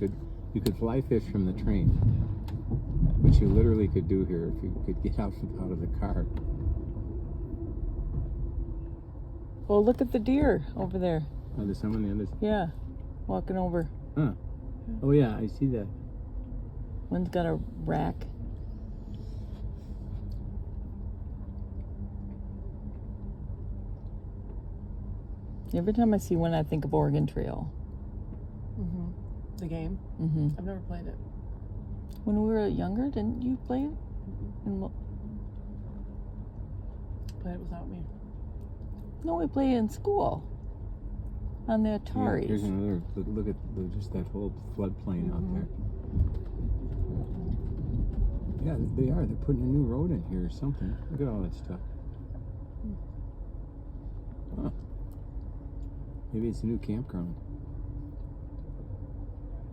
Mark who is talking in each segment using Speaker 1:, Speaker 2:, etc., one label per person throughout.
Speaker 1: You could fly fish from the train, which you literally could do here if you could get out of the car.
Speaker 2: Well, look at the deer over there.
Speaker 1: Oh, there's some on the other side.
Speaker 2: Yeah, walking over.
Speaker 1: Huh. Oh yeah, I see that.
Speaker 2: One's got a rack. Every time I see one, I think of Oregon Trail.
Speaker 3: The game? I've never played it.
Speaker 2: When we were younger, didn't you play it?
Speaker 3: Play it without me.
Speaker 2: No, we played it in school. On the
Speaker 1: Yeah,
Speaker 2: Ataris.
Speaker 1: here's another. Look at just that whole floodplain out there. Yeah, they are. They're putting a new road in here or something. Look at all that stuff. Huh. Maybe it's a new campground.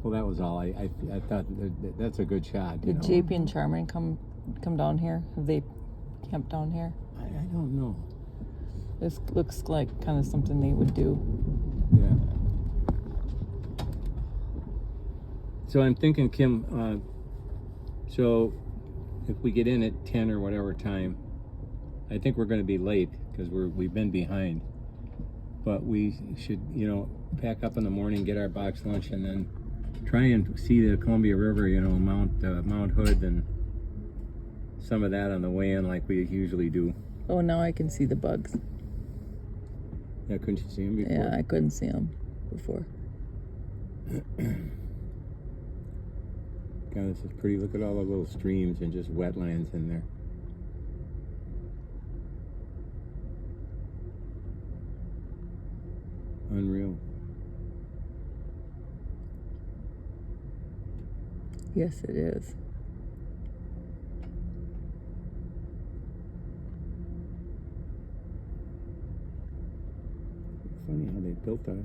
Speaker 1: Well, that was all. I thought that's a good shot.
Speaker 2: Did JP and Charmin come down here? Have they camped down here?
Speaker 1: I don't know.
Speaker 2: This looks like kind of something they would do.
Speaker 1: Yeah. So I'm thinking, Kim, so if we get in at 10 or whatever time, I think we're going to be late because we've been behind. But we should, pack up in the morning, get our box lunch, and then try and see the Columbia River, Mount Hood and some of that on the way in like we usually do.
Speaker 2: Oh, now I can see the bugs.
Speaker 1: Yeah, couldn't you see them before?
Speaker 2: Yeah, I couldn't see them before.
Speaker 1: God, this is pretty. Look at all the little streams and just wetlands in there. Unreal.
Speaker 2: Yes, it is.
Speaker 1: Funny how they built that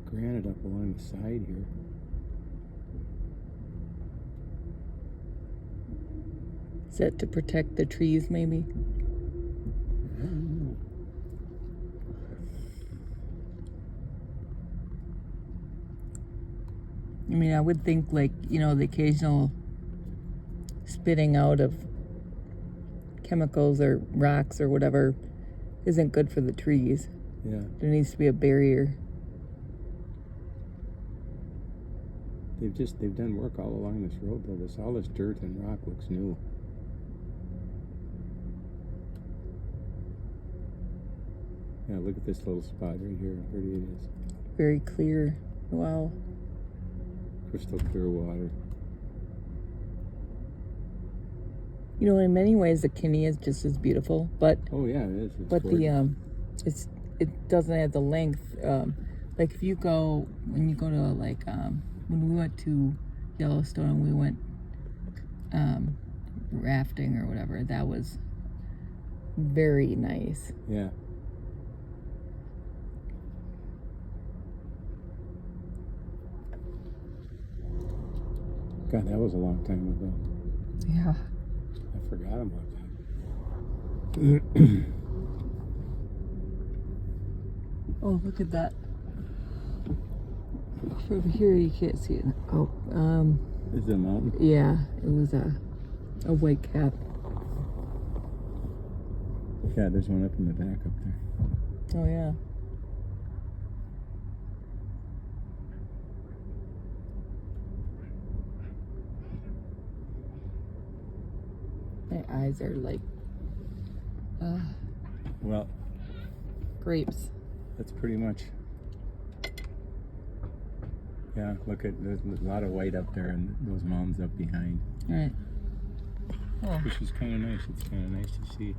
Speaker 1: granite up along the side here.
Speaker 2: Is that to protect the trees, maybe?
Speaker 1: I don't know.
Speaker 2: I mean, I would think the occasional spitting out of chemicals or rocks or whatever isn't good for the trees.
Speaker 1: Yeah.
Speaker 2: There needs to be a barrier.
Speaker 1: They've done work all along this road though. All this dirt and rock looks new. Yeah, look at this little spot right here. How pretty it is.
Speaker 2: Very clear. Wow.
Speaker 1: Crystal clear water.
Speaker 2: In many ways, the Kinney is just as beautiful, but
Speaker 1: Oh yeah, it is. It's
Speaker 2: but
Speaker 1: gorgeous.
Speaker 2: it doesn't have the length. Like if you go when we went to Yellowstone, we went rafting or whatever. That was very nice.
Speaker 1: Yeah. God, that was a long time ago.
Speaker 2: Yeah.
Speaker 1: I forgot about that.
Speaker 2: Oh, look at that. From here you can't see it. Oh,
Speaker 1: Is it a mountain?
Speaker 2: yeah, it was a white cap.
Speaker 1: Yeah, there's one up in the back up there.
Speaker 2: Oh yeah. My eyes are like
Speaker 1: Well,
Speaker 2: grapes.
Speaker 1: that's pretty much. Yeah, look at there's a lot of white up there and those mountains up behind,
Speaker 2: All right. Oh.
Speaker 1: which is kind of nice. It's kind of nice to see.